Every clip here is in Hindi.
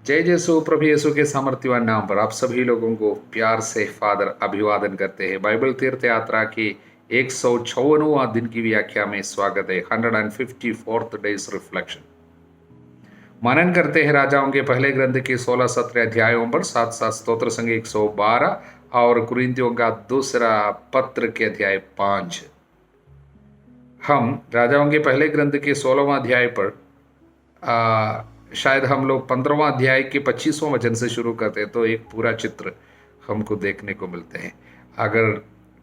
जय यीशु प्रभु यीशु के सामर्थ्यवान नाम पर आप सभी लोगों को प्यार से फादर अभिवादन करते हैं। बाइबल तीर्थ यात्रा की 156वां दिन की व्याख्या में स्वागत है। 154th डेज रिफ्लेक्शन मनन करते हैं राजाओं के पहले ग्रंथ के 16-17 अध्यायों पर, साथ साथ स्तोत्र संग 112 और कुरिन्थियों का दूसरा पत्र के अध्याय 5। हम राजाओं के पहले ग्रंथ के 16वां अध्याय पर शायद हम लोग 15वां अध्याय के 25वां वचन से शुरू करते हैं तो एक पूरा चित्र हमको देखने को मिलते हैं। अगर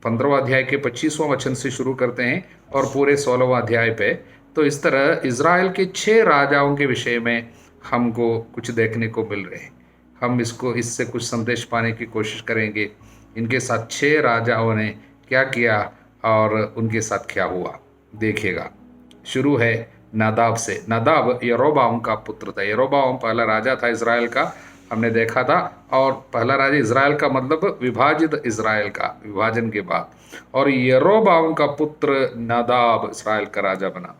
15वां अध्याय के 25वां वचन से शुरू करते हैं और पूरे 16वां अध्याय पे, तो इस तरह इज़राइल के 6 राजाओं के विषय में हमको कुछ देखने को मिल रहे हैं। हम इससे कुछ संदेश पाने की कोशिश करेंगे। इनके साथ 6 राजाओं ने क्या किया और उनके साथ क्या हुआ, देखिएगा। शुरू है नादाब से। नादाब यरोबाम का पुत्र था। यरोबाम पहला राजा था इज़राइल का, हमने देखा था। और पहला राजा इज़राइल का मतलब विभाजित इज़राइल का, विभाजन के बाद। और यरोबाम का पुत्र नादाब इज़राइल का राजा बना।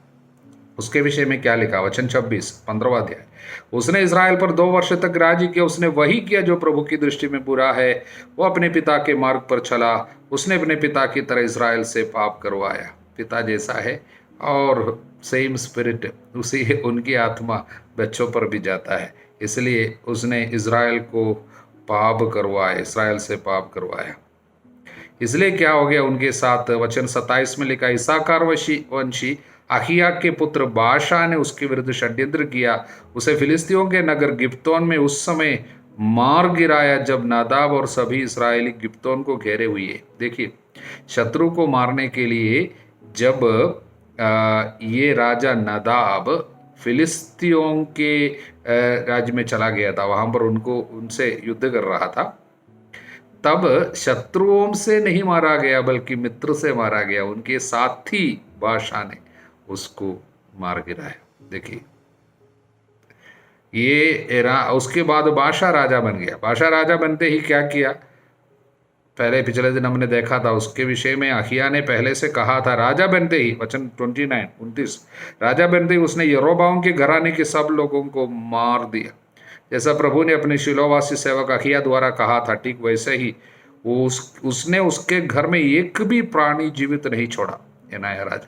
उसके विषय में क्या लिखा, वचन 26 15वां अध्याय। उसने इज़राइल पर 2 वर्ष तक राज्य किया। उसने वही किया जो प्रभु की दृष्टि में बुरा है। वो अपने पिता के मार्ग पर चला। उसने अपने पिता की तरह इज़राइल से पाप करवाया। पिता जैसा है और सेम स्पिरिट उसी उनकी आत्मा बच्चों पर भी जाता है। इसलिए उसने इज़राइल को पाप करवाया, इज़राइल से पाप करवाया। इसलिए क्या हो गया उनके साथ, वचन 27 में लिखा, इसाकार वंशी अहिया के पुत्र बाशा ने उसके विरुद्ध षड्यंत्र किया। उसे फिलिस्तियों के नगर गिब्तोन में उस समय मार गिराया जब नादाब और सभी इस्राएली गिब्तोन को घेरे हुए। देखिए, शत्रु को मारने के लिए जब ये राजा नादाब फिलिस्तियों के राज्य में चला गया था, वहां पर उनसे युद्ध कर रहा था, तब शत्रुओं से नहीं मारा गया बल्कि मित्र से मारा गया। उनके साथी बादशाह ने उसको मार गिराया। देखिए, उसके बाद बादशाह राजा बन गया। बादशाह राजा बनते ही क्या किया, पहले पिछले दिन हमने देखा था। उसके विषय में अहिया ने पहले से कहा था, राजा बनते ही, वचन 29-29, राजा बनते ही उसने यरोबाम के घराने के सब लोगों को मार दिया, जैसा प्रभु ने अपने शिलोवासी सेवक अहिया द्वारा कहा था, ठीक वैसे ही उसने उसके घर में एक भी प्राणी जीवित नहीं छोड़ा। ये नया राजा,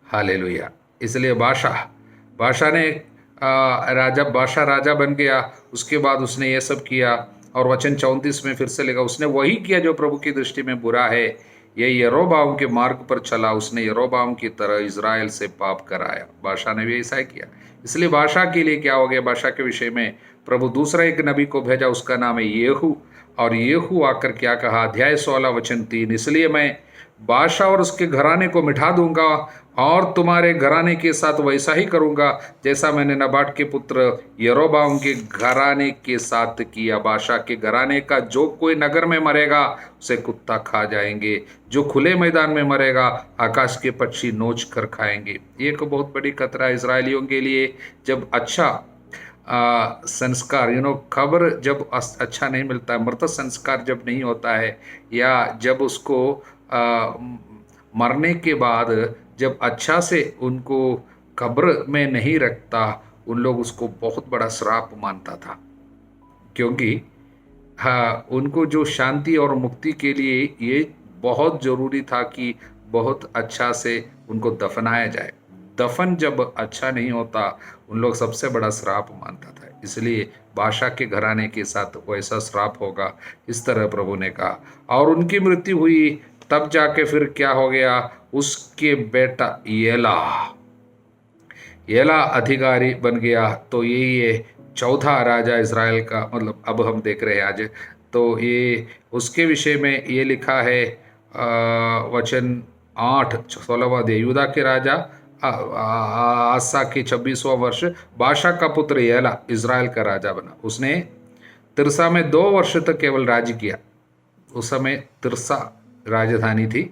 हालेलुया। इसलिए बादशाह ने बादशाह राजा बन गया। उसके बाद उसने ये सब किया। और वचन 34 में फिर से लिखा, उसने वही किया जो प्रभु की दृष्टि में बुरा है। ये यरोबाम के मार्ग पर चला। उसने यरोबाम की तरह इज़राइल से पाप कराया। बादशाह ने भी ऐसा ही किया। इसलिए बादशाह के लिए क्या हो गया, बादशाह के विषय में प्रभु दूसरा एक नबी को भेजा, उसका नाम है येहू। और येहू आकर क्या कहा, अध्याय 16 वचन 3, इसलिए मैं बादशाह और उसके घराने को मिठा दूंगा और तुम्हारे घराने के साथ वैसा ही करूंगा जैसा मैंने नबाट के पुत्र यरोबाम के घराने के साथ किया। बादशाह के घराने का जो कोई नगर में मरेगा उसे कुत्ता खा जाएंगे, जो खुले मैदान में मरेगा आकाश के पक्षी नोच कर खाएंगे। एक बहुत बड़ी खतरा इजरायलियों के लिए। जब अच्छा संस्कार, खबर जब अच्छा नहीं मिलता है, मृत संस्कार जब नहीं होता है, या जब उसको मरने के बाद जब अच्छा से उनको कब्र में नहीं रखता, उन लोग उसको बहुत बड़ा श्राप मानता था। क्योंकि उनको जो शांति और मुक्ति के लिए ये बहुत ज़रूरी था कि बहुत अच्छा से उनको दफनाया जाए। दफन जब अच्छा नहीं होता, उन लोग सबसे बड़ा श्राप मानता था। इसलिए बादशाह के घराने के साथ वैसा श्राप होगा, इस तरह प्रभु ने कहा। और उनकी मृत्यु हुई। तब जाके फिर क्या हो गया, उसके बेटा येला अधिकारी बन गया। तो ये चौथा राजा इज़राइल का, मतलब अब हम देख रहे हैं आज। तो ये उसके विषय में ये लिखा है, वचन 8 16वां अध्याय, यूदा के राजा आसा के 26वां वर्ष बादशाह का पुत्र येला इज़राइल का राजा बना। उसने तिरसा में 2 वर्ष तक केवल राज्य किया। उस समय तिरसा राजधानी थी,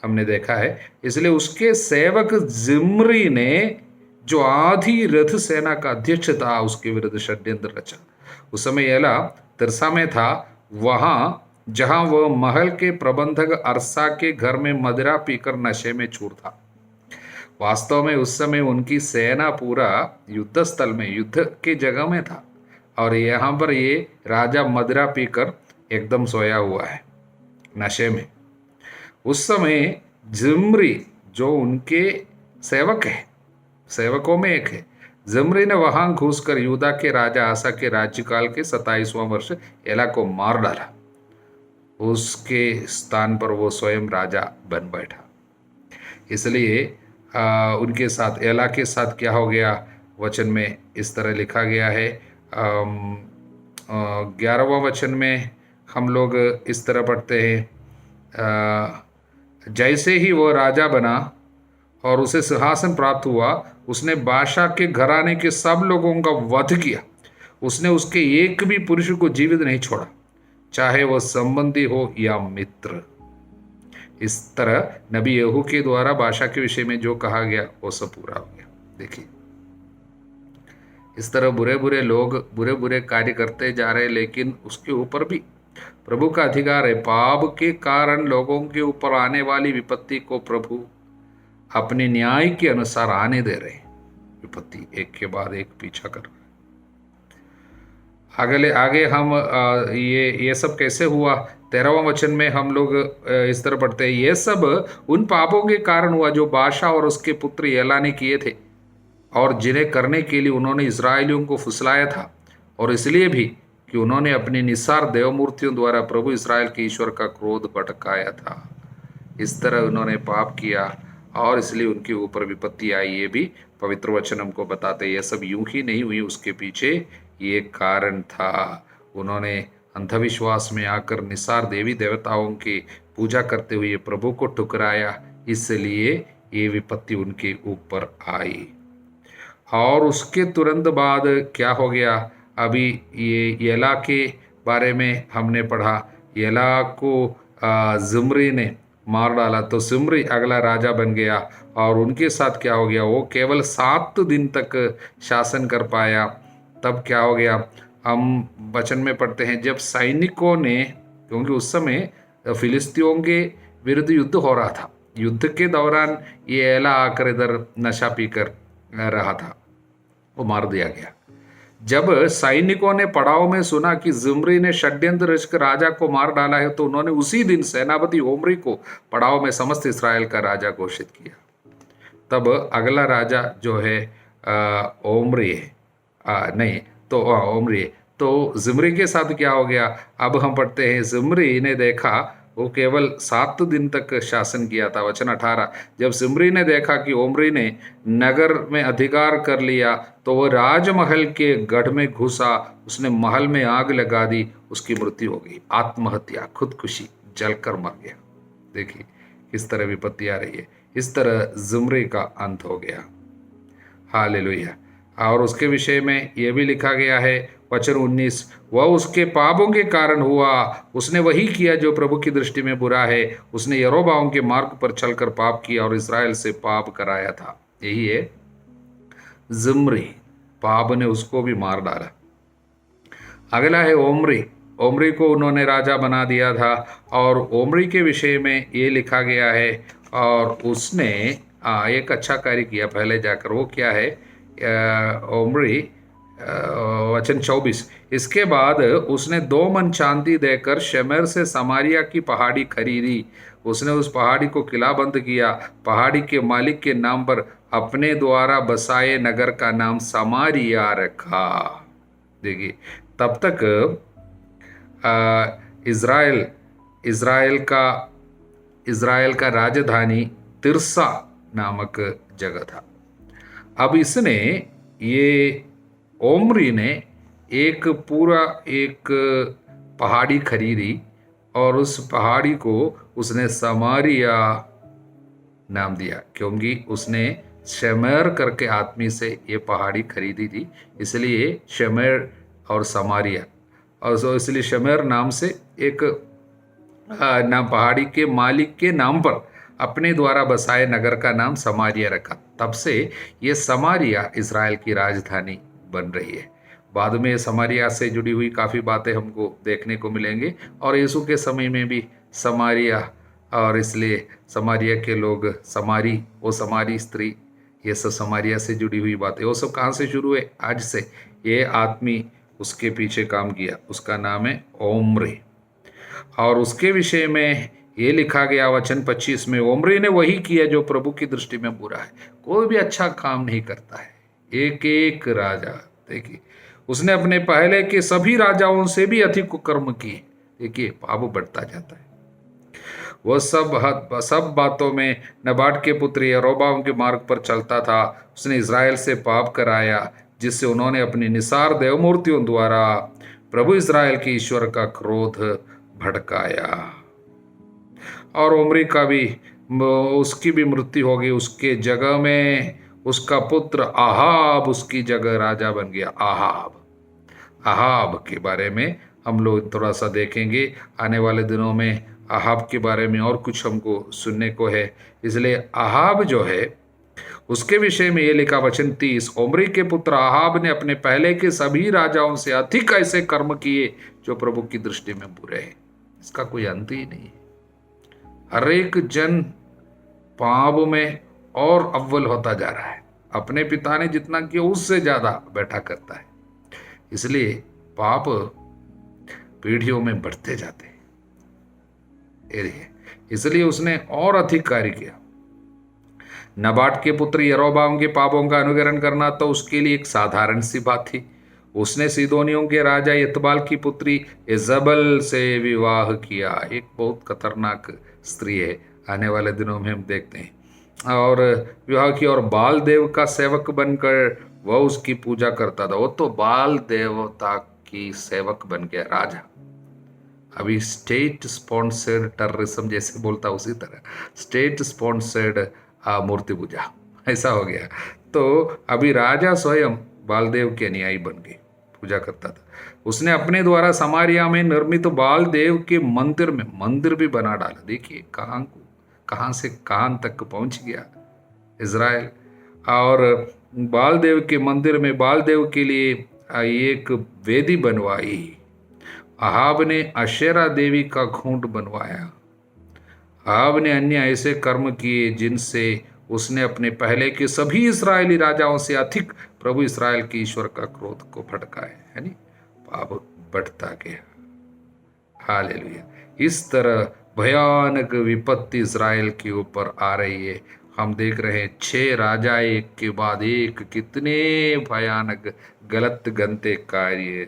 हमने देखा है। इसलिए उसके सेवक जिम्री ने, जो आधी रथ सेना का अध्यक्ष था, उसके विरुद्ध षड्यंत्र रचा। उस समय येला तिरसा में था, वहां जहां वह महल के प्रबंधक अरसा के घर में मदिरा पीकर नशे में चूर था। वास्तव में उस समय उनकी सेना पूरा युद्ध स्थल में, युद्ध की जगह में था, और यहाँ पर ये राजा मदिरा पीकर एकदम सोया हुआ है नशे में। उस समय जिम्री जो उनके सेवक है, सेवकों में एक है, जिम्री ने वहां घुसकर यूदा के राजा आसा के राज्यकाल के 27वां वर्ष एला को मार डाला। उसके स्थान पर वो स्वयं राजा बन बैठा। इसलिए उनके साथ, एला के साथ क्या हो गया, वचन में इस तरह लिखा गया है। 11वां वचन में हम लोग इस तरह पढ़ते हैं, जैसे ही वो राजा बना और उसे सिंहासन प्राप्त हुआ, उसने बादशाह के घराने के सब लोगों का वध किया। उसने उसके एक भी पुरुष को जीवित नहीं छोड़ा, चाहे वह संबंधी हो या मित्र। इस तरह नबी यहू के द्वारा बादशाह के विषय में जो कहा गया वो सब पूरा हो गया। देखिए, इस तरह बुरे बुरे लोग बुरे बुरे कार्य करते जा रहे, लेकिन उसके ऊपर भी प्रभु का अधिकार है। पाप के कारण लोगों के ऊपर आने वाली विपत्ति को प्रभु अपने न्याय के अनुसार आने दे रहे हैं। विपत्ति एक के बाद एक पीछा कर रहे। आगे हम ये सब कैसे हुआ, 13वां वचन में हम लोग इस तरह पढ़ते हैं, ये सब उन पापों के कारण हुआ जो बादशाह और उसके पुत्र एला ने किए थे, और जिन्हें करने के लिए उन्होंने इस्राएलियों को फुसलाया था, और इसलिए भी कि उन्होंने अपनी निसार देवमूर्तियों द्वारा प्रभु इस्राएल के ईश्वर का क्रोध भटकाया था। इस तरह उन्होंने पाप किया और इसलिए उनके ऊपर विपत्ति आई। ये भी पवित्र वचन हमको बताते, ये सब यूं ही नहीं हुई, उसके पीछे ये कारण था। उन्होंने अंधविश्वास में आकर निसार देवी देवताओं की पूजा करते हुए प्रभु को ठुकराया, इसलिए ये विपत्ति उनके ऊपर आई। और उसके तुरंत बाद क्या हो गया, अभी ये एला के बारे में हमने पढ़ा। एला को जिम्री ने मार डाला, तो जिम्री अगला राजा बन गया, और उनके साथ क्या हो गया, वो केवल 7 दिन तक शासन कर पाया। तब क्या हो गया, हम वचन में पढ़ते हैं, जब सैनिकों ने, क्योंकि उस समय फिलिस्तियों के विरुद्ध युद्ध हो रहा था, युद्ध के दौरान ये एला आकर इधर नशा पीकर रहा था, वो मार दिया गया। जब सैनिकों ने पड़ाव में सुना कि जिम्री ने षड्यंत्र रचकर राजा को मार डाला है, तो उन्होंने उसी दिन सेनापति ओम्री को पड़ाव में समस्त इस्राएल का राजा घोषित किया। तब अगला राजा जो है ओम्री है, ओम्री है। तो जिम्री के साथ क्या हो गया, अब हम पढ़ते हैं, जिम्री ने देखा, वो केवल 7 दिन तक शासन किया था। वचन 18, जब जिम्री ने देखा कि ओम्री ने नगर में अधिकार कर लिया, तो वह राजमहल के गढ़ में घुसा, उसने महल में आग लगा दी, उसकी मृत्यु हो गई। आत्महत्या, खुदकुशी, जलकर मर गया। देखिए किस तरह विपत्ति आ रही है। इस तरह जिम्री का अंत हो गया। हालेलुया। और उसके विषय में यह भी लिखा गया है, वचन 19, वह उसके पापों के कारण हुआ, उसने वही किया जो प्रभु की दृष्टि में बुरा है। उसने यरोबाम के मार्ग पर चलकर पाप किया और इस्राएल से पाप कराया था। यही है जिम्री, पाप ने उसको भी मार डाला। अगला है ओम्री। ओम्री को उन्होंने राजा बना दिया था, और ओम्री के विषय में ये लिखा गया है, और उसने एक अच्छा कार्य किया पहले जाकर। वो क्या है, ओम्री, वचन 24, इसके बाद उसने 2 मन चांदी देकर शेमेर से समारिया की पहाड़ी खरीदी। उसने उस पहाड़ी को किलाबंद किया, पहाड़ी के मालिक के नाम पर अपने द्वारा बसाए नगर का नाम समारिया रखा। देखिए, तब तक इज़राइल का राजधानी तिर्सा नामक जगह था। अब इसने, ये ओम्री ने एक पहाड़ी खरीदी, और उस पहाड़ी को उसने समारिया नाम दिया, क्योंकि उसने शेमेर करके आदमी से ये पहाड़ी खरीदी थी, इसलिए शेमेर और समारिया, और इसलिए शेमेर नाम से एक नाम पहाड़ी के मालिक के नाम पर अपने द्वारा बसाए नगर का नाम समारिया रखा। तब से ये समारिया इज़राइल की राजधानी बन रही है। बाद में समारिया से जुड़ी हुई काफ़ी बातें हमको देखने को मिलेंगे, और यीशु के समय में भी समारिया, और इसलिए समारिया के लोग, वो समारी स्त्री ये सब समारिया से जुड़ी हुई बातें। वो सब कहाँ से शुरू हुए? आज से। ये आदमी उसके पीछे काम किया, उसका नाम है ओम्री। और उसके विषय में ये लिखा गया वचन 25 में, ओम्री ने वही किया जो प्रभु की दृष्टि में बुरा है। कोई भी अच्छा काम नहीं करता है। एक एक राजा, देखिए, उसने अपने पहले के सभी राजाओं से भी अधिक कर्म किए। देखिए, पाप बढ़ता जाता है। वह सब बातों में नबाट के पुत्र यरोबाम के मार्ग पर चलता था। उसने इज़राइल से पाप कराया, जिससे उन्होंने अपनी निसार देवमूर्तियों द्वारा प्रभु इज़राइल के ईश्वर का क्रोध भड़काया। और उमरी का भी, उसकी भी मृत्यु हो गई। उसके जगह में उसका पुत्र आहाब उसकी जगह राजा बन गया। आहाब के बारे में हम लोग थोड़ा सा देखेंगे आने वाले दिनों में। आहाब के बारे में और कुछ हमको सुनने को है। इसलिए आहाब जो है, उसके विषय में ये लिखा वचन 30, ओमरी के पुत्र आहाब ने अपने पहले के सभी राजाओं से अधिक ऐसे कर्म किए जो प्रभु की दृष्टि में बुरे हैं। इसका कोई अंत ही नहीं है। हर एक जन पाप में और अव्वल होता जा रहा है। अपने पिता ने जितना किया उससे ज्यादा बैठा करता है। इसलिए पाप पीढ़ियों में बढ़ते जाते हैं। इसलिए उसने और अधिक कार्य किया। नबाट के पुत्र यरोबाम के पापों का अनुकरण करना तो उसके लिए एक साधारण सी बात थी। उसने सीदोनियों के राजा यतबाल की पुत्री इजबल से विवाह किया। एक बहुत खतरनाक स्त्री है, आने वाले दिनों में हम देखते हैं। और विवाह किया और बाल देव का सेवक बनकर वह उसकी पूजा करता था। वो तो बाल देवता की सेवक बन गया राजा। अभी स्टेट स्पॉन्सर्ड टेररिज्म जैसे बोलता, उसी तरह स्टेट स्पॉन्सर्ड मूर्ति पूजा ऐसा हो गया। तो अभी राजा स्वयं बालदेव के अनुयायी बन गए, पूजा करता था। उसने अपने द्वारा समारिया में निर्मित बालदेव के मंदिर भी बना डाला। देखिए कहाँ से कहाँ तक पहुंच गया इज़राइल। और बालदेव के मंदिर में बालदेव के लिए एक वेदी बनवाई। आहाब ने अशेरा देवी का खूंट बनवाया। आहाब ने अन्य ऐसे कर्म किए जिनसे उसने अपने पहले के सभी इस्राएली राजाओं से अधिक प्रभु इस्राएल के ईश्वर का क्रोध को भड़काया। है नी, पाप बढ़ता गया। हालेलुया। इस तरह भयानक विपत्ति इस्राएल के ऊपर आ रही है। हम देख रहे हैं 6 राजा एक के बाद एक कितने भयानक गलत गंदे कार्य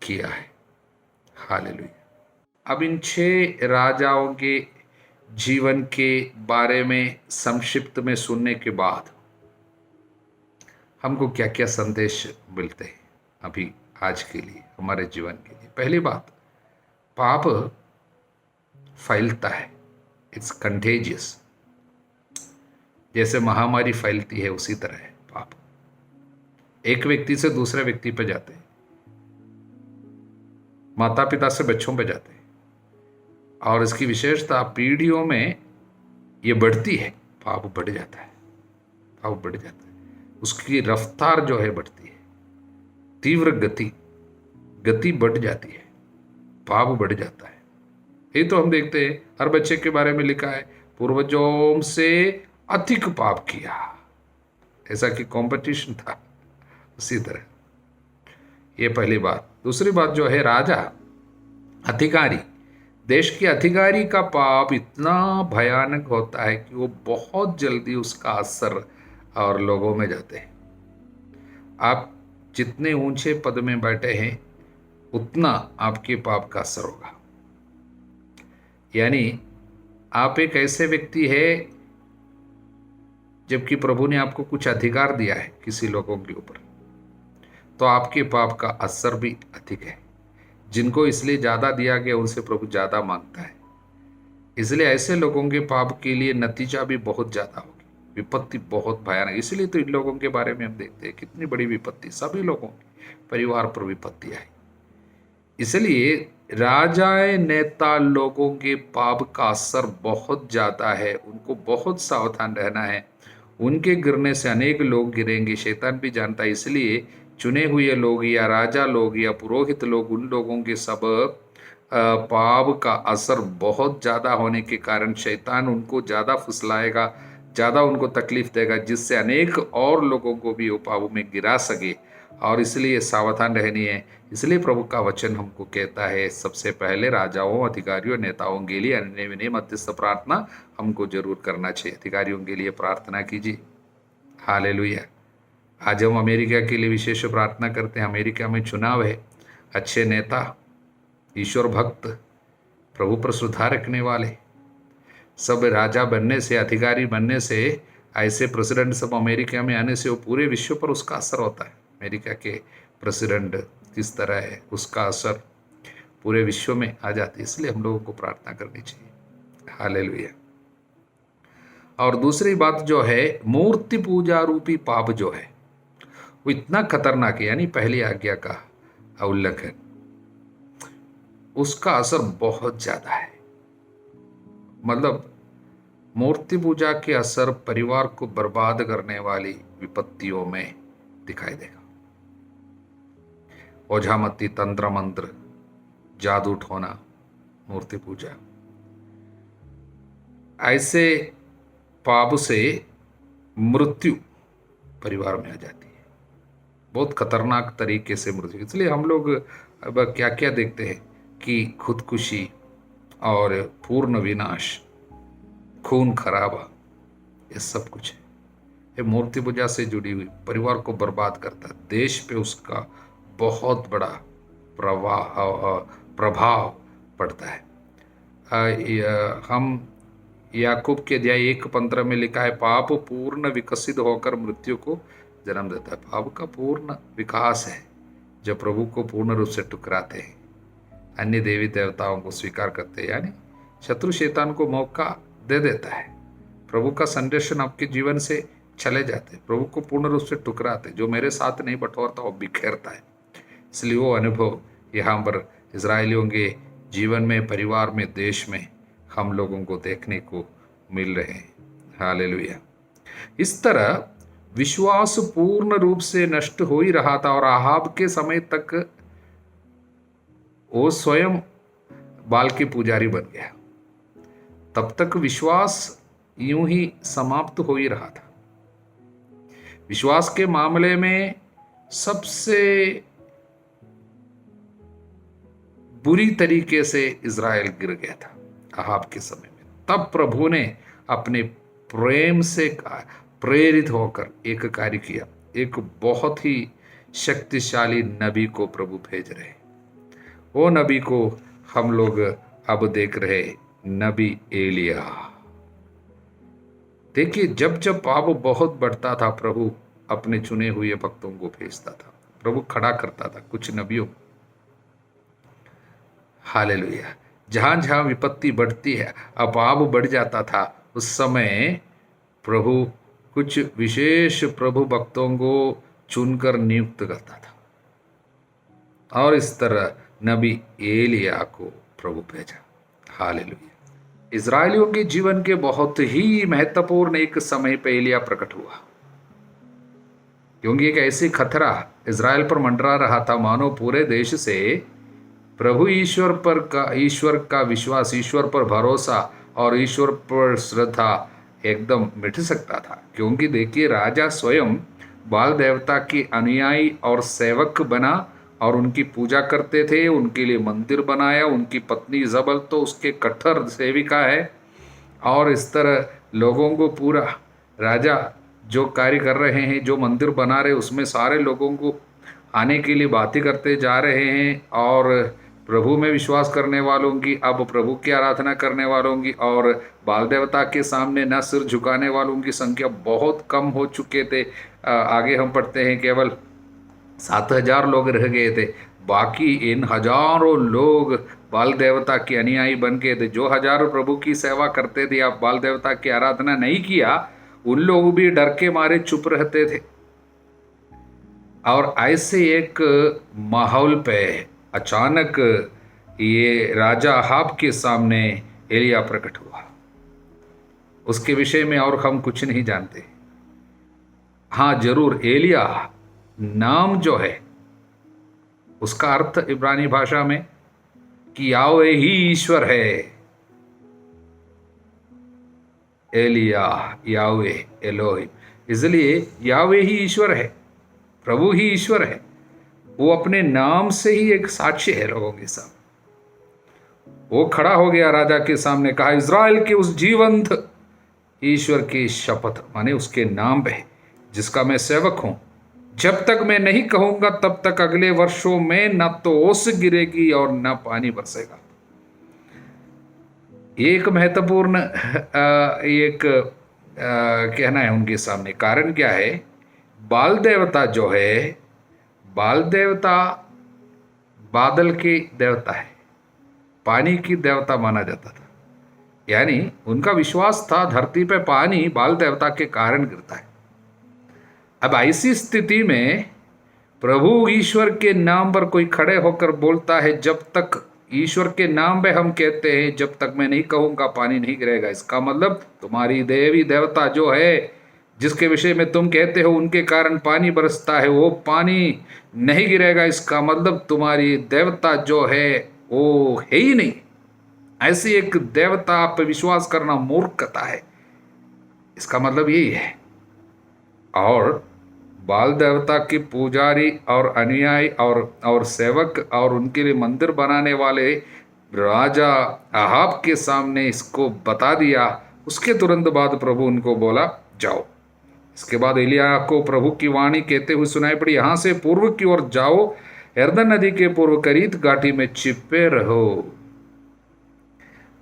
किया है। हालेलुया। अब इन 6 राजाओं के जीवन के बारे में संक्षिप्त में सुनने के बाद हमको क्या क्या संदेश मिलते हैं अभी आज के लिए, हमारे जीवन के लिए। पहली बात, पाप फैलता है, इट्स कंटेजियस। जैसे महामारी फैलती है उसी तरह है पाप। एक व्यक्ति से दूसरे व्यक्ति पर जाते हैं, माता पिता से बच्चों पर जाते हैं। और इसकी विशेषता पीढ़ियों में ये बढ़ती है। पाप बढ़ जाता है, पाप बढ़ जाता है। उसकी रफ्तार जो है बढ़ती है, तीव्र गति बढ़ जाती है, पाप बढ़ जाता है। ये तो हम देखते हैं, हर बच्चे के बारे में लिखा है पूर्वजों से अधिक पाप किया, ऐसा कि कंपटीशन था। उसी तरह ये पहली बात। दूसरी बात जो है, राजा अधिकारी, देश के अधिकारी का पाप इतना भयानक होता है कि वो बहुत जल्दी उसका असर और लोगों में जाते हैं। आप जितने ऊंचे पद में बैठे हैं उतना आपके पाप का असर होगा। यानी आप एक ऐसे व्यक्ति है, जबकि प्रभु ने आपको कुछ अधिकार दिया है किसी लोगों के ऊपर, तो आपके पाप का असर भी अधिक है। जिनको इसलिए ज़्यादा दिया गया उनसे प्रभु ज़्यादा मांगता है। इसलिए ऐसे लोगों के पाप के लिए नतीजा भी बहुत ज़्यादा होगी, विपत्ति बहुत भयानक। इसलिए तो इन लोगों के बारे में हम देखते हैं कितनी बड़ी विपत्ति, सभी लोगों के परिवार पर विपत्ति आई। इसलिए राजाए नेता लोगों के पाप का असर बहुत ज़्यादा है, उनको बहुत सावधान रहना है। उनके गिरने से अनेक लोग गिरेंगे, शैतान भी जानता है। इसलिए चुने हुए लोग या राजा लोग या पुरोहित लोग, उन लोगों के सब पाप का असर बहुत ज़्यादा होने के कारण शैतान उनको ज़्यादा फुसलाएगा, ज़्यादा उनको तकलीफ देगा, जिससे अनेक और लोगों को भी वो पापों में गिरा सके। और इसलिए सावधान रहनी है। इसलिए प्रभु का वचन हमको कहता है, सबसे पहले राजाओं, अधिकारियों, नेताओं के लिए अन्य विनय मध्यस्थ प्रार्थना हमको जरूर करना चाहिए। अधिकारियों के लिए प्रार्थना कीजिए। हालेलुया। आज हम अमेरिका के लिए विशेष प्रार्थना करते हैं। अमेरिका में चुनाव है, अच्छे नेता, ईश्वर भक्त, प्रभु पर सुधार रखने वाले, सब राजा बनने से, अधिकारी बनने से, ऐसे प्रेसिडेंट सब अमेरिका में आने से वो पूरे विश्व पर उसका असर होता है। अमेरिका के प्रेसिडेंट किस तरह है, उसका असर पूरे विश्व में आ जाती है। इसलिए हम लोगों को प्रार्थना करनी चाहिए। हालेलुया। और दूसरी बात जो है, मूर्ति पूजा रूपी पाप जो है वो इतना खतरनाक है, यानी पहली आज्ञा का उल्लंघन, उसका असर बहुत ज्यादा है। मतलब मूर्ति पूजा के असर परिवार को बर्बाद करने वाली विपत्तियों में दिखाई देगा। ओझामती, तंत्र मंत्र, जादू टोना, मूर्ति पूजा, ऐसे पाप से मृत्यु परिवार में आ जाती है, बहुत खतरनाक तरीके से मृत्यु। इसलिए हम लोग अब क्या क्या देखते हैं कि खुदकुशी और पूर्ण विनाश, खून खराबा, ये सब कुछ है। ये मूर्ति पूजा से जुड़ी हुई परिवार को बर्बाद करता है। देश पे उसका बहुत बड़ा प्रभाव पड़ता है। हम याकूब के अध्याय 1:15 में लिखा है, पाप पूर्ण विकसित होकर मृत्यु को जन्म देता है। पाप का पूर्ण विकास है जब प्रभु को पूर्ण रूप से टुकराते हैं, अन्य देवी देवताओं को स्वीकार करते हैं, यानी शत्रु शैतान को मौका दे देता है। प्रभु का संरक्षण आपके जीवन से चले जाते हैं, प्रभु को पूर्ण रूप से टुकराते। जो मेरे साथ नहीं बटोरता वो बिखेरता है। इसलिए वो अनुभव यहाँ पर इजरायलियों के जीवन में, परिवार में, देश में हम लोगों को देखने को मिल रहे हैं। हालेलुया। इस तरह विश्वास पूर्ण रूप से नष्ट हो ही रहा था और आहाब के समय तक वो स्वयं बाल के पुजारी बन गया। तब तक विश्वास यूं ही समाप्त हो ही रहा था। विश्वास के मामले में सबसे बुरी तरीके से इज़राइल गिर गया था आहाब के समय में। तब प्रभु ने अपने प्रेम से प्रेरित होकर एक कार्य किया। एक बहुत ही शक्तिशाली नबी को प्रभु भेज रहे। वो नबी को हम लोग अब देख रहे, नबी एलिया। देखिए, जब जब पाप बहुत बढ़ता था, प्रभु अपने चुने हुए भक्तों को भेजता था, प्रभु खड़ा करता था कुछ नबियों। हालेलुया। जहां जहां विपत्ति बढ़ती है, अब पाप बढ़ जाता था, उस समय प्रभु कुछ विशेष प्रभु भक्तों को चुनकर नियुक्त करता था और इस तरह नबी एलिया को प्रभु भेजा। हालेलुया। इजरायलियों के जीवन के बहुत ही महत्वपूर्ण एक समय पे एलिया प्रकट हुआ, क्योंकि एक ऐसी खतरा इजराइल पर मंडरा रहा था, मानो पूरे देश से प्रभु ईश्वर का विश्वास, ईश्वर पर भरोसा और ईश्वर पर श्रद्धा एकदम मिट सकता था। क्योंकि देखिए, राजा स्वयं बाल देवता के अनुयायी और सेवक बना और उनकी पूजा करते थे, उनके लिए मंदिर बनाया। उनकी पत्नी इज़बल तो उसके कट्टर सेविका है। और इस तरह लोगों को पूरा, राजा जो कार्य कर रहे हैं, जो मंदिर बना रहे, उसमें सारे लोगों को आने के लिए बातें करते जा रहे हैं। और प्रभु में विश्वास करने वालों की, अब प्रभु की आराधना करने वालों की और बाल देवता के सामने न सिर झुकाने वालों की संख्या बहुत कम हो चुके थे। आगे हम पढ़ते हैं केवल 7,000 लोग रह गए थे। बाकी इन हजारों लोग बाल देवता के अनुयायी बन गए थे। जो हजारों प्रभु की सेवा करते थे, आप बाल देवता की आराधना नहीं किया, उन लोग भी डर के मारे चुप रहते थे। और ऐसे एक माहौल पे अचानक ये राजा अहाब के सामने एलिया प्रकट हुआ। उसके विषय में और हम कुछ नहीं जानते। हाँ, जरूर एलिया नाम जो है, उसका अर्थ इब्रानी भाषा में कि यावे ही ईश्वर है। एलिया, यावे, एलोहिम। इसलिए यावे ही ईश्वर है, प्रभु ही ईश्वर है। वो अपने नाम से ही एक साक्ष्य है लोगों के सामने। वो खड़ा हो गया राजा के सामने, कहा इज़राइल के उस जीवंत ईश्वर की शपथ, माने उसके नाम पे जिसका मैं सेवक हूं, जब तक मैं नहीं कहूंगा तब तक अगले वर्षों में न तो ओस गिरेगी और न पानी बरसेगा। एक महत्वपूर्ण एक कहना है उनके सामने। कारण क्या है? बाल देवता जो है, बाल देवता बादल के देवता है, पानी की देवता माना जाता था। यानी उनका विश्वास था धरती पे पानी बाल देवता के कारण गिरता है। अब ऐसी स्थिति में प्रभु ईश्वर के नाम पर कोई खड़े होकर बोलता है, जब तक ईश्वर के नाम पे हम कहते हैं जब तक मैं नहीं कहूंगा पानी नहीं गिरेगा, इसका मतलब तुम्हारी देवी देवता जो है जिसके विषय में तुम कहते हो उनके कारण पानी बरसता है, वो पानी नहीं गिरेगा, इसका मतलब तुम्हारी देवता जो है वो है ही नहीं। ऐसी एक देवता पर विश्वास करना मूर्खता है, इसका मतलब यही है। और बाल देवता के पुजारी और अनुयायी और सेवक और उनके लिए मंदिर बनाने वाले राजा अहाब के सामने इसको बता दिया। उसके तुरंत बाद प्रभु उनको बोला जाओ। इसके बाद एलिया को प्रभु की वाणी कहते हुए सुनाई पड़ी, यहाँ से पूर्व की ओर जाओ, यरदन नदी के पूर्व करीत घाटी में छिपे रहो।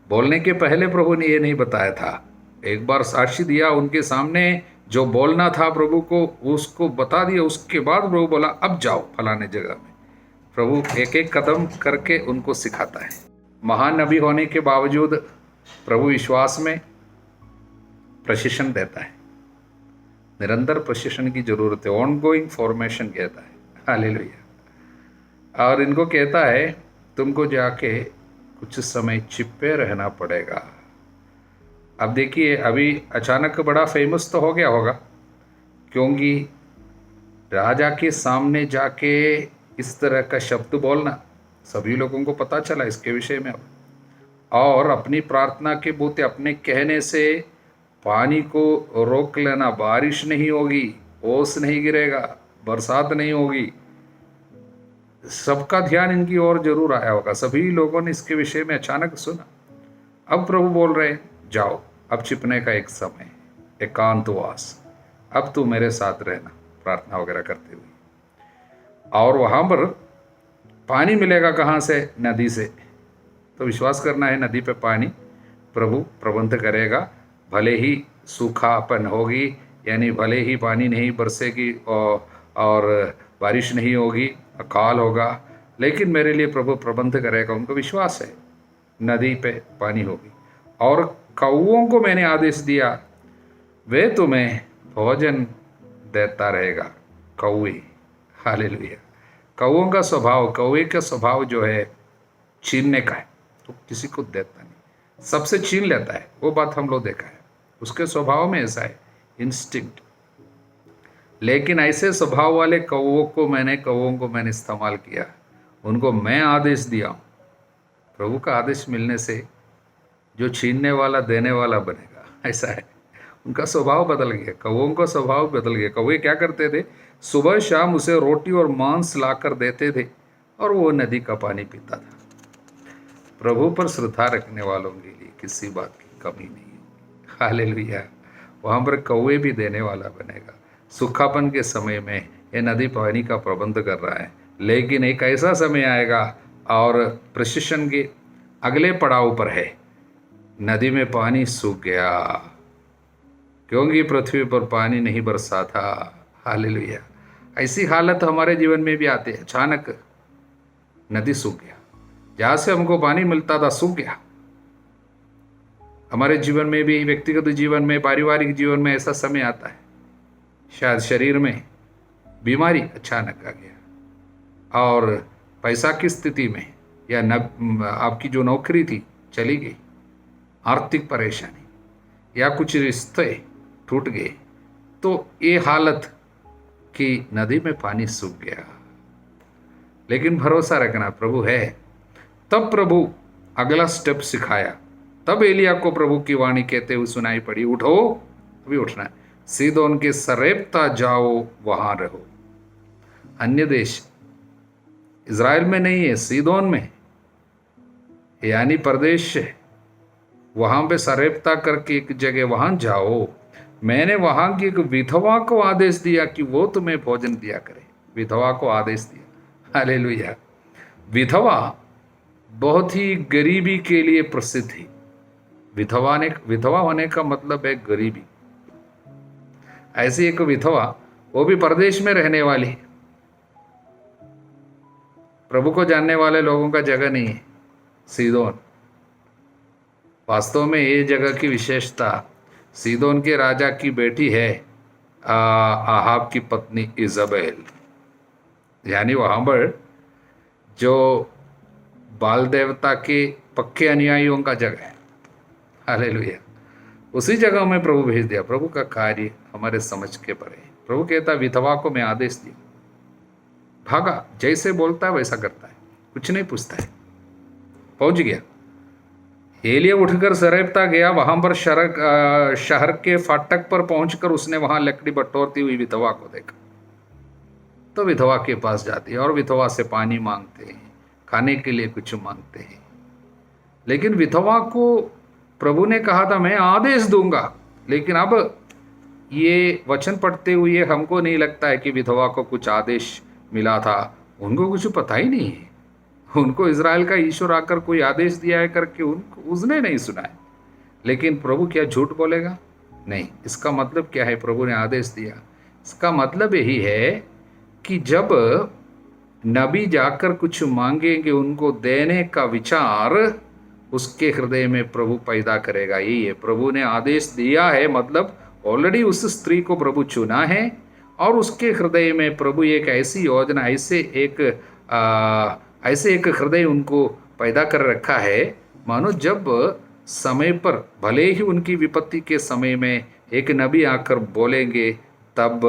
बोलने के पहले प्रभु ने यह नहीं बताया था, एक बार साक्षी दिया उनके सामने, जो बोलना था प्रभु को उसको बता दिया। उसके बाद प्रभु बोला अब जाओ फलाने जगह में। प्रभु एक एक कदम करके उनको सिखाता है। महान नबी होने के बावजूद प्रभु विश्वास में प्रशिक्षण देता है, निरंतर प्रशिक्षण की जरूरत है, ऑन गोइंग फॉर्मेशन कहता है। हालेलुया। और इनको कहता है तुमको जाके कुछ समय छिपे रहना पड़ेगा। अब देखिए, अभी अचानक बड़ा फेमस तो हो गया होगा, क्योंकि राजा के सामने जाके इस तरह का शब्द बोलना सभी लोगों को पता चला इसके विषय में। और अपनी प्रार्थना के बूते अपने कहने से पानी को रोक लेना, बारिश नहीं होगी, ओस नहीं गिरेगा, बरसात नहीं होगी, सबका ध्यान इनकी ओर जरूर आया होगा। सभी लोगों ने इसके विषय में अचानक सुना। अब प्रभु बोल रहे हैं जाओ, अब छिपने का एक समय, एकांतवास, अब तू मेरे साथ रहना, प्रार्थना वगैरह करते हुए। और वहाँ पर पानी मिलेगा कहाँ से? नदी से। तो विश्वास करना है नदी पे पानी प्रभु प्रबंध करेगा। भले ही सूखापन होगी, यानी भले ही पानी नहीं बरसेगी और बारिश नहीं होगी, अकाल होगा, लेकिन मेरे लिए प्रभु प्रबंध करेगा। उनको विश्वास है नदी पे पानी होगी। और कौओं को मैंने आदेश दिया, वे तुम्हें भोजन देता रहेगा। कौवे, हालेलुया। कौओं का स्वभाव, कौवे का स्वभाव जो है छीनने का है, तो किसी को देता नहीं, सबसे छीन लेता है। वो बात हम लोग देखा है, उसके स्वभाव में ऐसा है, इंस्टिंक्ट। लेकिन ऐसे स्वभाव वाले कौओं को मैंने इस्तेमाल किया, उनको मैं आदेश दिया। प्रभु का आदेश मिलने से जो छीनने वाला देने वाला बनेगा, ऐसा है। उनका स्वभाव बदल गया, कौओं का स्वभाव बदल गया। कौवे क्या करते थे? सुबह शाम उसे रोटी और मांस लाकर देते थे और वो नदी का पानी पीता था। प्रभु पर श्रद्धा रखने वालों के लिए किसी बात की कमी नहीं होगी। हालेलुया। वहाँ पर कौवे भी देने वाला बनेगा। सूखापन के समय में ये नदी पानी का प्रबंध कर रहा है, लेकिन एक ऐसा समय आएगा और प्रशिक्षण के अगले पड़ाव पर है, नदी में पानी सूख गया, क्योंकि पृथ्वी पर पानी नहीं बरसा था। हालेलुया। ऐसी हालत हमारे जीवन में भी आती है, अचानक नदी सूख गया, जहाँ से हमको पानी मिलता था सूख गया। हमारे जीवन में भी, व्यक्तिगत जीवन में, पारिवारिक जीवन में ऐसा समय आता है, शायद शरीर में बीमारी अचानक आ गया, और पैसा की स्थिति में, या आपकी जो नौकरी थी चली गई, आर्थिक परेशानी, या कुछ रिश्ते टूट गए, तो ये हालत कि नदी में पानी सूख गया। लेकिन भरोसा रखना, प्रभु है। तब प्रभु अगला स्टेप सिखाया, तब एलिया को प्रभु की वाणी कहते हुए सुनाई पड़ी, उठो, अभी उठना है, सीदोन के सरेप्ता जाओ, वहां रहो। अन्य देश इज़राइल में नहीं है, सीदोन में, यानी प्रदेश है, वहां पे सरेप्ता करके एक जगह, वहां जाओ। मैंने वहां की एक विधवा को आदेश दिया कि वो तुम्हें भोजन दिया करे। विधवा को आदेश दिया, हालेलुया। विधवा बहुत ही गरीबी के लिए प्रसिद्ध थी। विधवा होने का मतलब है गरीबी। ऐसी एक विधवा, वो भी परदेश में रहने वाली, प्रभु को जानने वाले लोगों का जगह नहीं है सीदोन। वास्तव में ये जगह की विशेषता, सीदोन के राजा की बेटी है आहाब की पत्नी इजबेल, यानी वहां पर जो बाल देवता के पक्के अनुयायियों का जगह है, हालेलुया। उसी जगह में प्रभु भेज दिया। प्रभु का कार्य हमारे समझ के परे। प्रभु कहता, विधवा को मैं आदेश दिया, भागा, जैसे बोलता है वैसा करता है, कुछ नहीं पूछता है। पहुंच गया। एलिया उठकर सरेप्ता गया। वहां पर शहर के फाटक पर पहुंचकर उसने वहां लकड़ी बटोरती हुई विधवा को देखा। तो विधवा के पास जाती है और विधवा से पानी मांगते हैं, खाने के लिए कुछ मांगते हैं। लेकिन विधवा को प्रभु ने कहा था, मैं आदेश दूंगा। लेकिन अब ये वचन पढ़ते हुए हमको नहीं लगता है कि विधवा को कुछ आदेश मिला था। उनको कुछ पता ही नहीं है। उनको इज़राइल का ईश्वर आकर कोई आदेश दिया है करके उनको उसने नहीं सुना है। लेकिन प्रभु क्या झूठ बोलेगा? नहीं। इसका मतलब क्या है? प्रभु ने आदेश दिया, इसका मतलब यही है कि जब नबी जाकर कुछ मांगेंगे, उनको देने का विचार उसके हृदय में प्रभु पैदा करेगा। यही है, प्रभु ने आदेश दिया है, मतलब ऑलरेडी उस स्त्री को प्रभु चुना है और उसके हृदय में प्रभु एक ऐसी योजना, ऐसे एक हृदय उनको पैदा कर रखा है, मानो जब समय पर, भले ही उनकी विपत्ति के समय में एक नबी आकर बोलेंगे, तब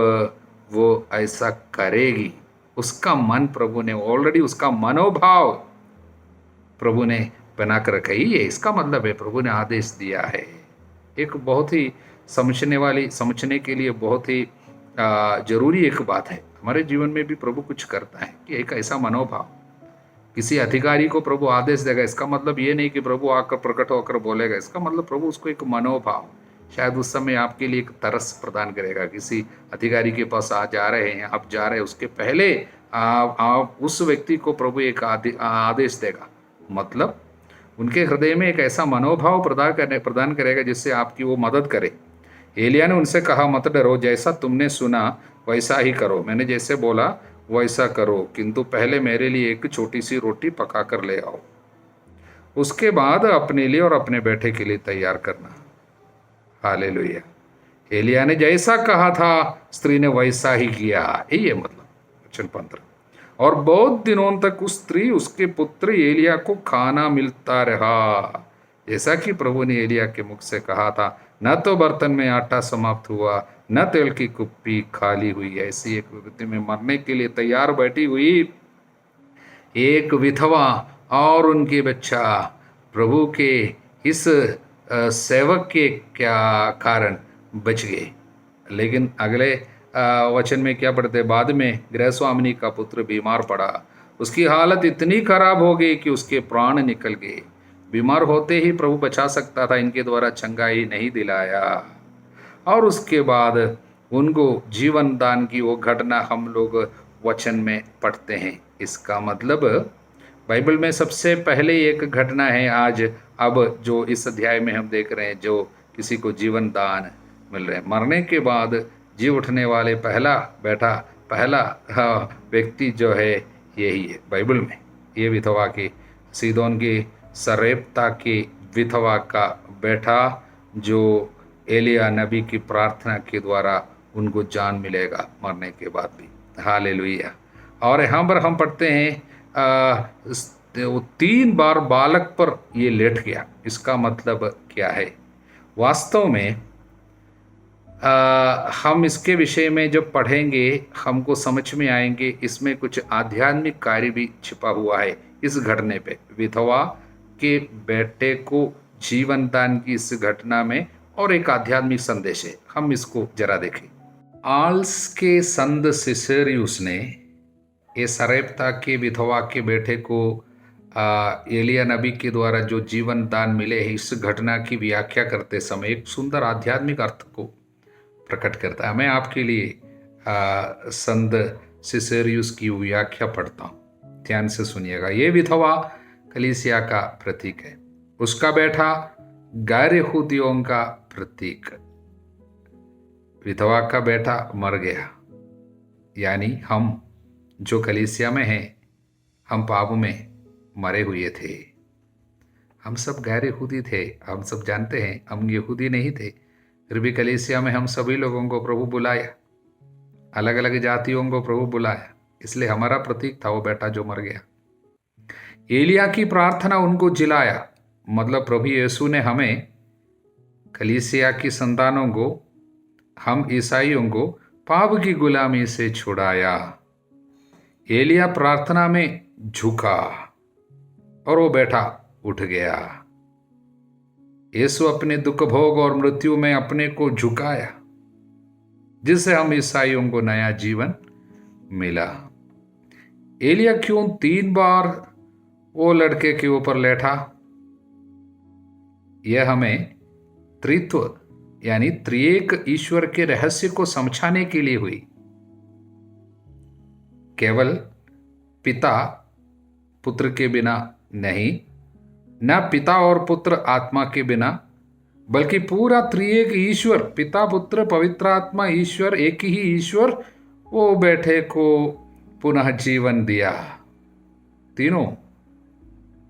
वो ऐसा करेगी। उसका मन प्रभु ने ऑलरेडी, उसका मनोभाव प्रभु ने बना कर रखा ही है। इसका मतलब है प्रभु ने आदेश दिया है। एक बहुत ही समझने के लिए बहुत ही जरूरी एक बात है। हमारे जीवन में भी प्रभु कुछ करता है कि एक ऐसा मनोभाव, किसी अधिकारी को प्रभु आदेश देगा, इसका मतलब ये नहीं कि प्रभु आकर प्रकट होकर बोलेगा। इसका मतलब प्रभु उसको एक मनोभाव, शायद उस समय आपके लिए एक तरस प्रदान करेगा। किसी अधिकारी के पास जा रहे हैं, आप जा रहे हैं, उसके पहले आप उस व्यक्ति को प्रभु एक आदेश देगा, मतलब उनके हृदय में एक ऐसा मनोभाव प्रदान करेगा जिससे आपकी वो मदद करे। एलिया ने उनसे कहा, मत डरो, जैसा तुमने सुना वैसा ही करो, मैंने जैसे बोला वैसा करो, किंतु पहले मेरे लिए एक छोटी सी रोटी पका कर ले आओ, उसके बाद अपने लिए और अपने बेटे के लिए तैयार करना। हालेलुया। एलिया ने जैसा कहा था, स्त्री ने वैसा ही किया। यही है मतलब वचन 15। और बहुत दिनों तक उस स्त्री, उसके पुत्र एलिया को खाना मिलता रहा, जैसा कि प्रभु ने एलिया के मुख से कहा था। न तो बर्तन में आटा समाप्त हुआ, न तेल की कुप्पी खाली हुई। ऐसी एक व्यक्ति में मरने के लिए तैयार बैठी हुई एक विधवा और उनके बच्चा प्रभु के इस सेवक के क्या कारण बच गए। लेकिन अगले वचन में क्या पढ़ते, बाद में गृहस्वामिनी का पुत्र बीमार पड़ा, उसकी हालत इतनी खराब हो गई कि उसके प्राण निकल गए। बीमार होते ही प्रभु बचा सकता था, इनके द्वारा चंगाई नहीं दिलाया। और उसके बाद उनको जीवन दान की वो घटना हम लोग वचन में पढ़ते हैं। इसका मतलब बाइबल में सबसे पहले एक घटना है आज, अब जो इस अध्याय में हम देख रहे हैं, जो किसी को जीवन दान मिल रहे हैं। मरने के बाद जी उठने वाले पहला व्यक्ति जो है यही है बाइबल में। ये विधवा की, सीदोन की सरेप्ता की विधवा का बेटा, जो एलिया नबी की प्रार्थना के द्वारा उनको जान मिलेगा मरने के बाद भी। हालेलुया। और यहाँ पर हम पढ़ते हैं 3 बार बालक पर ये लेट गया। इसका मतलब क्या है? वास्तव में हम इसके विषय में जब पढ़ेंगे हमको समझ में आएंगे, इसमें कुछ आध्यात्मिक कार्य भी छिपा हुआ है। इस घटने पे विधवा के बेटे को जीवन दान की इस घटना में और एक आध्यात्मिक संदेश है, हम इसको जरा देखें। आल्स के संत सिसेरियुस ने ये सरेप्ता के विधवा के बेटे को एलिया नबी के द्वारा जो जीवन दान मिले है, इस घटना की व्याख्या करते समय एक सुंदर आध्यात्मिक अर्थ को प्रकट करता है। मैं आपके लिए संत सिसेरियुस की व्याख्या पढ़ता हूँ, ध्यान से सुनिएगा। ये विधवा कलीसिया का प्रतीक है, उसका बेटा गैर यहूदियों का प्रतीक। विधवा का बेटा मर गया, यानी हम जो कलीसिया में हैं, हम पाप में मरे हुए थे। हम सब गैर यहूदी थे, हम सब जानते हैं हम यहूदी नहीं थे, फिर भी कलीसिया में हम सभी लोगों को प्रभु बुलाया, अलग अलग जातियों को प्रभु बुलाया, इसलिए हमारा प्रतीक था वो बेटा जो मर गया। एलिया की प्रार्थना उनको जिलाया, मतलब प्रभु यीशु ने हमें कलीसिया की संतानों को, हम ईसाइयों को पाप की गुलामी से छुड़ाया। एलिया प्रार्थना में झुका और वो बेटा उठ गया। यीशु अपने दुख भोग और मृत्यु में अपने को झुकाया, जिससे हम ईसाइयों को नया जीवन मिला। एलिया क्यों 3 बार वो लड़के के ऊपर लेटा? यह हमें त्रित्व यानी त्रिएक ईश्वर के रहस्य को समझाने के लिए हुई। केवल पिता पुत्र के बिना नहीं, न पिता और पुत्र आत्मा के बिना, बल्कि पूरा त्रिएक ईश्वर, पिता पुत्र पवित्र आत्मा ईश्वर, एक ही ईश्वर वो बेटे को पुनः जीवन दिया। तीनों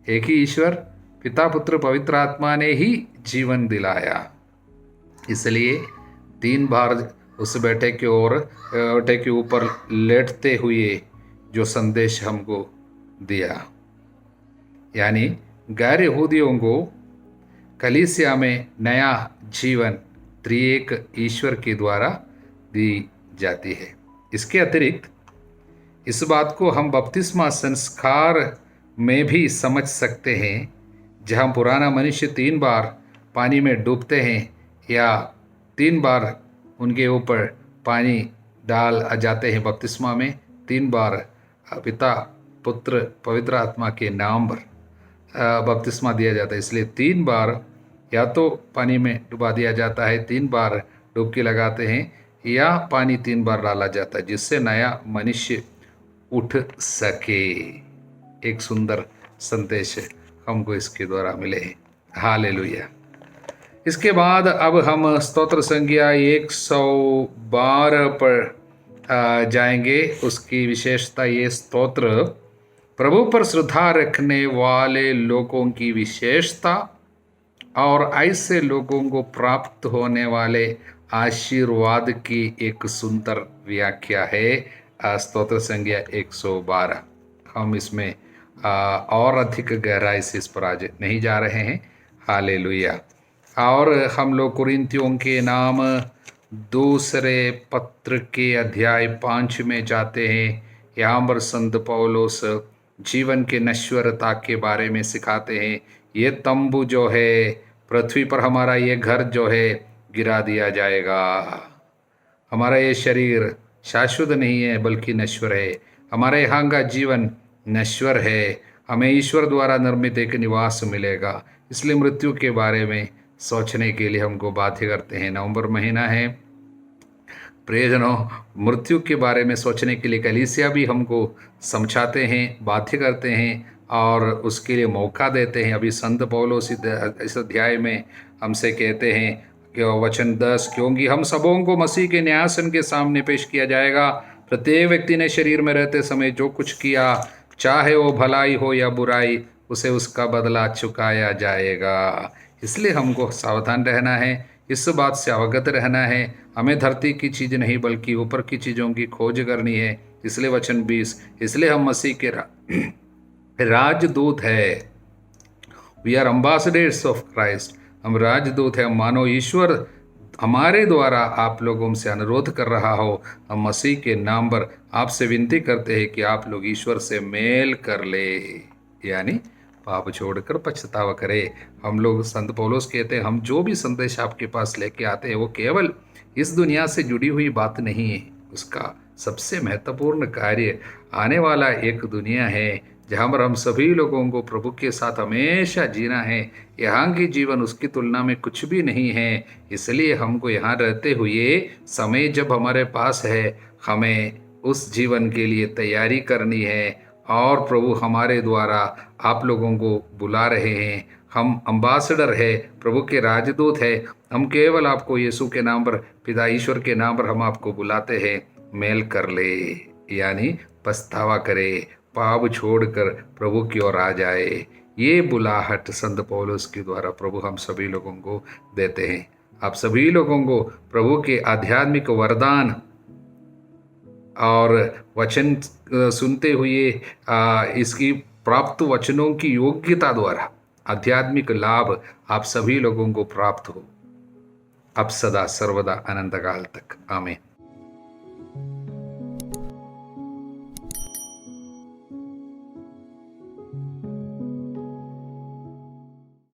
एक ही ईश्वर, पिता पुत्र पवित्र आत्मा ने ही जीवन दिलाया। इसलिए 3 बार उस बेटे के ऊपर लेटते हुए जो संदेश हमको दिया, यानी गैर यहूदियों को कलीसिया में नया जीवन त्रिएक ईश्वर के द्वारा दी जाती है। इसके अतिरिक्त इस बात को हम बपतिस्मा संस्कार में भी समझ सकते हैं, जहाँ पुराना मनुष्य 3 बार पानी में डूबते हैं या 3 बार उनके ऊपर पानी डाल जाते हैं। बपतिस्मा में 3 बार पिता पुत्र पवित्र आत्मा के नाम पर बपतिस्मा दिया जाता है, इसलिए 3 बार या तो पानी में डुबा दिया जाता है, 3 बार डुबकी लगाते हैं, या पानी 3 बार डाला जाता है, जिससे नया मनुष्य उठ सके। एक सुंदर संदेश हमको इसके द्वारा मिले हैं। हालेलुया। इसके बाद अब हम स्तोत्र संज्ञा 112 पर जाएंगे। उसकी विशेषता, ये स्तोत्र प्रभु पर श्रद्धा रखने वाले लोगों की विशेषता और ऐसे लोगों को प्राप्त होने वाले आशीर्वाद की एक सुंदर व्याख्या है स्तोत्र संज्ञा 112। हम इसमें और अधिक गहराई से इस पर आज नहीं जा रहे हैं। हालेलुया। और हम लोग कुरिन्थियों के नाम दूसरे पत्र के अध्याय 5 में जाते हैं। यहाँ पर संत पौलुस जीवन के नश्वरता के बारे में सिखाते हैं। ये तंबू जो है, पृथ्वी पर हमारा ये घर जो है, गिरा दिया जाएगा। हमारा ये शरीर शाश्वत नहीं है बल्कि नश्वर है। हमारे यहाँ का जीवन नश्वर है, हमें ईश्वर द्वारा निर्मित एक निवास मिलेगा। इसलिए मृत्यु के बारे में सोचने के लिए हमको बाध्य करते हैं। नवंबर महीना है, प्रियजनों, मृत्यु के बारे में सोचने के लिए कलीसिया भी हमको समझाते हैं, बाध्य करते हैं और उसके लिए मौका देते हैं। अभी संत पौलुस इस अध्याय में हमसे कहते हैं कि वचन 10, क्योंकि हम सबों को मसीह के न्यायासन के सामने पेश किया जाएगा। प्रत्येक व्यक्ति ने शरीर में रहते समय जो कुछ किया, चाहे वो भलाई हो या बुराई, उसे उसका बदला चुकाया जाएगा। इसलिए हमको सावधान रहना है, इस बात से अवगत रहना है। हमें धरती की चीज़ नहीं बल्कि ऊपर की चीज़ों की खोज करनी है। इसलिए वचन 20, इसलिए हम मसीह के राजदूत है। We are ambassadors of Christ. हम राजदूत हैं। मानो ईश्वर हमारे द्वारा आप लोगों से अनुरोध कर रहा हो। हम मसीह के नाम पर आपसे विनती करते हैं कि आप लोग ईश्वर से मेल कर ले, यानी पाप छोड़कर पछतावा करे। हम लोग, संत पौलुस कहते हैं, हम जो भी संदेश आपके पास लेके आते हैं वो केवल इस दुनिया से जुड़ी हुई बात नहीं है। उसका सबसे महत्वपूर्ण कार्य आने वाला एक दुनिया है जहाँ पर हम सभी लोगों को प्रभु के साथ हमेशा जीना है। यहाँ की जीवन उसकी तुलना में कुछ भी नहीं है। इसलिए हमको यहाँ रहते हुए समय जब हमारे पास है, हमें उस जीवन के लिए तैयारी करनी है। और प्रभु हमारे द्वारा आप लोगों को बुला रहे हैं। हम अम्बासडर है, प्रभु के राजदूत है। हम केवल आपको यीशु के नाम पर, पिता ईश्वर के नाम पर हम आपको बुलाते हैं, मेल कर ले, यानी पछतावा करे, पाप छोड़कर प्रभु की ओर आ जाए। ये बुलाहट संत पौलुस के द्वारा प्रभु हम सभी लोगों को देते हैं। आप सभी लोगों को प्रभु के आध्यात्मिक वरदान और वचन सुनते हुए इसकी प्राप्त वचनों की योग्यता द्वारा आध्यात्मिक लाभ आप सभी लोगों को प्राप्त हो, अब सदा सर्वदा अनंत काल तक। आमीन।